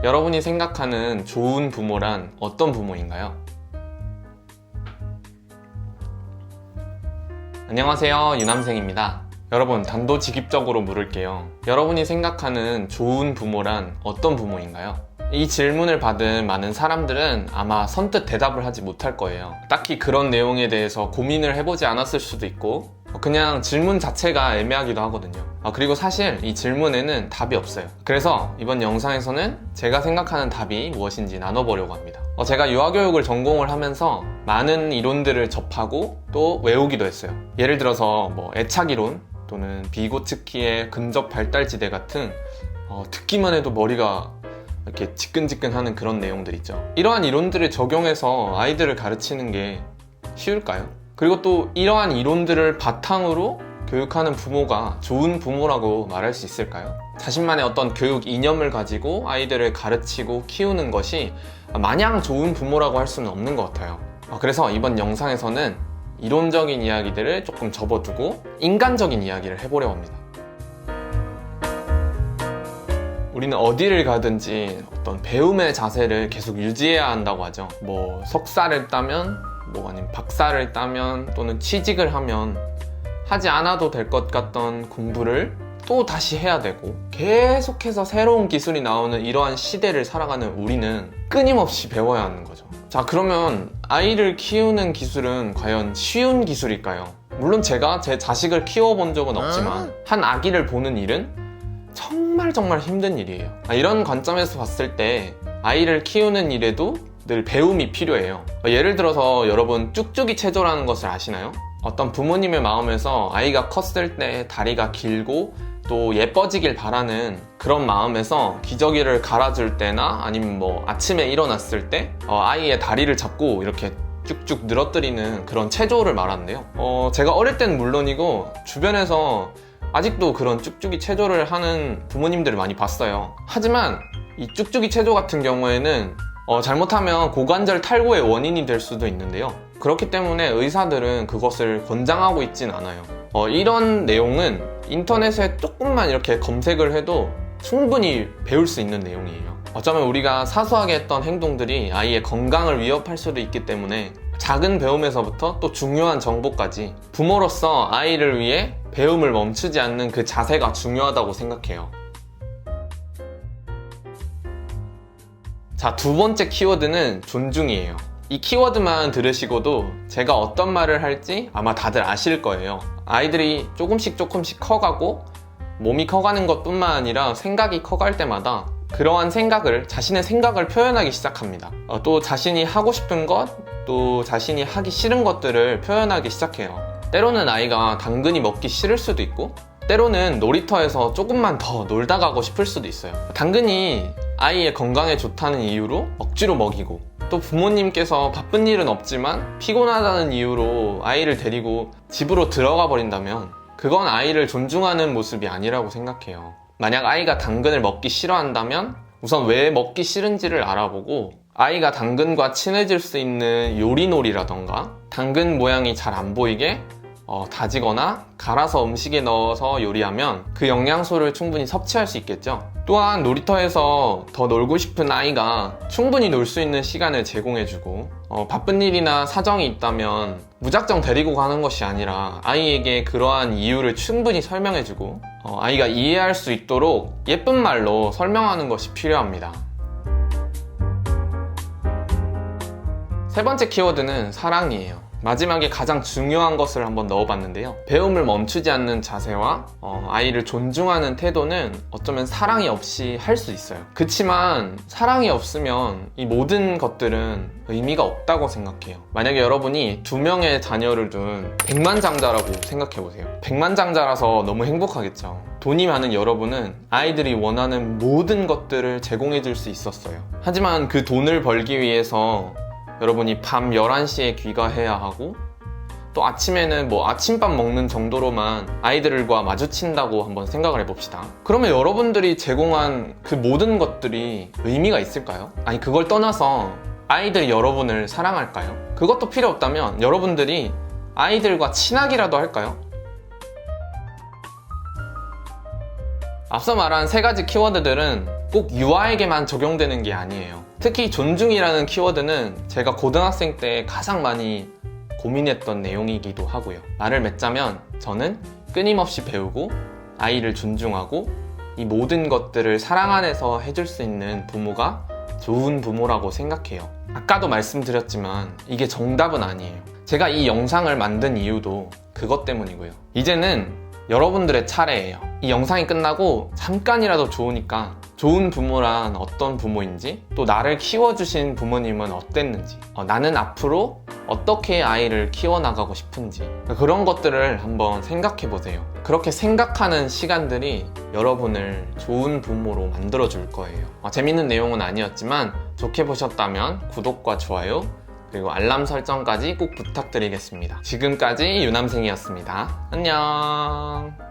여러분이 생각하는 좋은 부모란 어떤 부모인가요? 안녕하세요, 유남생입니다. 여러분, 단도직입적으로 물을게요. 여러분이 생각하는 좋은 부모란 어떤 부모인가요? 이 질문을 받은 많은 사람들은 아마 선뜻 대답을 하지 못할 거예요. 딱히 그런 내용에 대해서 고민을 해보지 않았을 수도 있고, 그냥 질문 자체가 애매하기도 하거든요. 그리고 사실 이 질문에는 답이 없어요. 그래서 이번 영상에서는 제가 생각하는 답이 무엇인지 나눠보려고 합니다. 제가 유아교육을 전공을 하면서 많은 이론들을 접하고 또 외우기도 했어요. 예를 들어서 애착이론 또는 비고츠키의 근접 발달지대 같은 듣기만 해도 머리가 이렇게 지끈지끈하는 그런 내용들 있죠. 이러한 이론들을 적용해서 아이들을 가르치는 게 쉬울까요? 그리고 또 이러한 이론들을 바탕으로 교육하는 부모가 좋은 부모라고 말할 수 있을까요? 자신만의 어떤 교육 이념을 가지고 아이들을 가르치고 키우는 것이 마냥 좋은 부모라고 할 수는 없는 것 같아요. 그래서 이번 영상에서는 이론적인 이야기들을 조금 접어두고 인간적인 이야기를 해보려고 합니다. 우리는 어디를 가든지 어떤 배움의 자세를 계속 유지해야 한다고 하죠. 석사를 따면 아니면 박사를 따면 또는 취직을 하면 하지 않아도 될 것 같던 공부를 또 다시 해야 되고 계속해서 새로운 기술이 나오는 이러한 시대를 살아가는 우리는 끊임없이 배워야 하는 거죠. 자, 그러면 아이를 키우는 기술은 과연 쉬운 기술일까요? 물론 제가 제 자식을 키워본 적은 없지만 한 아기를 보는 일은 정말 힘든 일이에요. 이런 관점에서 봤을 때 아이를 키우는 일에도 늘 배움이 필요해요. 예를 들어서 여러분 쭉쭉이 체조라는 것을 아시나요? 어떤 부모님의 마음에서 아이가 컸을 때 다리가 길고 또 예뻐지길 바라는 그런 마음에서 기저귀를 갈아줄 때나 아니면 아침에 일어났을 때 아이의 다리를 잡고 이렇게 쭉쭉 늘어뜨리는 그런 체조를 말하는데요. 제가 어릴 때는 물론이고 주변에서 아직도 그런 쭉쭉이 체조를 하는 부모님들을 많이 봤어요. 하지만 이 쭉쭉이 체조 같은 경우에는 잘못하면 고관절 탈구의 원인이 될 수도 있는데요. 그렇기 때문에 의사들은 그것을 권장하고 있진 않아요. 이런 내용은 인터넷에 조금만 이렇게 검색을 해도 충분히 배울 수 있는 내용이에요. 어쩌면 우리가 사소하게 했던 행동들이 아이의 건강을 위협할 수도 있기 때문에 작은 배움에서부터 또 중요한 정보까지 부모로서 아이를 위해 배움을 멈추지 않는 그 자세가 중요하다고 생각해요. 자, 두 번째 키워드는 존중이에요. 이 키워드만 들으시고도 제가 어떤 말을 할지 아마 다들 아실 거예요. 아이들이 조금씩 커가고 몸이 커가는 것뿐만 아니라 생각이 커갈 때마다 그러한 자신의 생각을 표현하기 시작합니다. 또 자신이 하고 싶은 것, 또 자신이 하기 싫은 것들을 표현하기 시작해요. 때로는 아이가 당근이 먹기 싫을 수도 있고 때로는 놀이터에서 조금만 더 놀다 가고 싶을 수도 있어요. 당근이 아이의 건강에 좋다는 이유로 억지로 먹이고 또 부모님께서 바쁜 일은 없지만 피곤하다는 이유로 아이를 데리고 집으로 들어가 버린다면 그건 아이를 존중하는 모습이 아니라고 생각해요. 만약 아이가 당근을 먹기 싫어한다면 우선 왜 먹기 싫은지를 알아보고 아이가 당근과 친해질 수 있는 요리놀이라던가 당근 모양이 잘 안 보이게 다지거나 갈아서 음식에 넣어서 요리하면 그 영양소를 충분히 섭취할 수 있겠죠. 또한 놀이터에서 더 놀고 싶은 아이가 충분히 놀 수 있는 시간을 제공해주고 바쁜 일이나 사정이 있다면 무작정 데리고 가는 것이 아니라 아이에게 그러한 이유를 충분히 설명해주고 아이가 이해할 수 있도록 예쁜 말로 설명하는 것이 필요합니다. 세 번째 키워드는 사랑이에요. 마지막에 가장 중요한 것을 한번 넣어봤는데요. 배움을 멈추지 않는 자세와 아이를 존중하는 태도는 어쩌면 사랑이 없이 할 수 있어요. 그치만 사랑이 없으면 이 모든 것들은 의미가 없다고 생각해요. 만약에 여러분이 2명의 자녀를 둔 백만장자라고 생각해보세요. 백만장자라서 너무 행복하겠죠. 돈이 많은 여러분은 아이들이 원하는 모든 것들을 제공해줄 수 있었어요. 하지만 그 돈을 벌기 위해서 여러분이 밤 11시에 귀가해야 하고 또 아침에는 아침밥 먹는 정도로만 아이들과 마주친다고 한번 생각을 해봅시다. 그러면 여러분들이 제공한 그 모든 것들이 의미가 있을까요? 아니, 그걸 떠나서 아이들이 여러분을 사랑할까요? 그것도 필요 없다면 여러분들이 아이들과 친하기라도 할까요? 앞서 말한 세 가지 키워드들은 꼭 유아에게만 적용되는 게 아니에요. 특히 존중이라는 키워드는 제가 고등학생 때 가장 많이 고민했던 내용이기도 하고요. 말을 맺자면 저는 끊임없이 배우고 아이를 존중하고 이 모든 것들을 사랑 안에서 해줄 수 있는 부모가 좋은 부모라고 생각해요. 아까도 말씀드렸지만 이게 정답은 아니에요. 제가 이 영상을 만든 이유도 그것 때문이고요. 이제는 여러분들의 차례예요. 이 영상이 끝나고 잠깐이라도 좋으니까 좋은 부모란 어떤 부모인지, 또 나를 키워주신 부모님은 어땠는지, 나는 앞으로 어떻게 아이를 키워나가고 싶은지, 그런 것들을 한번 생각해 보세요. 그렇게 생각하는 시간들이 여러분을 좋은 부모로 만들어 줄 거예요. 재밌는 내용은 아니었지만 좋게 보셨다면 구독과 좋아요 그리고 알람 설정까지 꼭 부탁드리겠습니다. 지금까지 유남생이었습니다. 안녕.